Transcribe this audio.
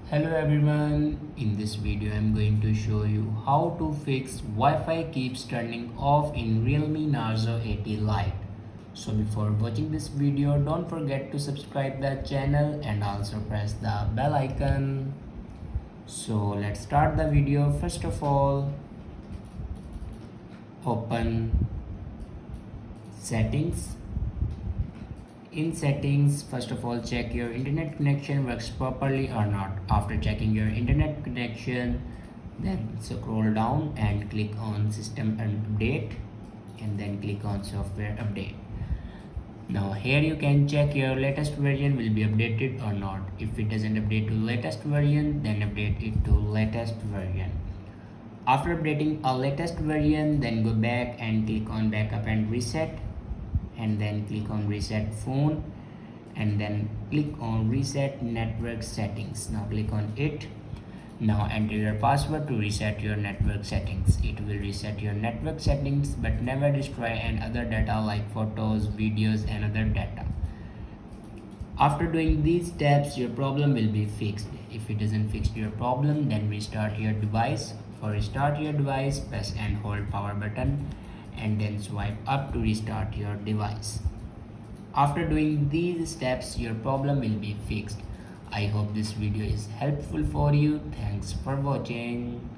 Hello everyone, in this video I am going to show you how to fix Wi-Fi keeps turning off in Realme Narzo 80 Lite. So before watching this video, don't forget to subscribe the channel and also press the bell icon. So let's start the video. First of all, open settings. In settings, first of all, check your internet connection works properly or not. After checking your internet connection, then scroll down and click on system update and then click on software update. Now here you can check your latest version will be updated or not. If it doesn't update to latest version, then update it to latest version. After updating a latest version, then go back and click on backup and reset, and then click on reset phone, and then click on reset network settings. Now click on it. Now enter your password to reset your network settings. It will reset your network settings but never destroy any other data like photos, videos and other data. After doing these steps, your problem will be fixed. If it doesn't fix your problem, then restart your device. For restart your device, press and hold power button and then swipe up to restart your device. After doing these steps, your problem will be fixed. I hope this video is helpful for you. Thanks for watching.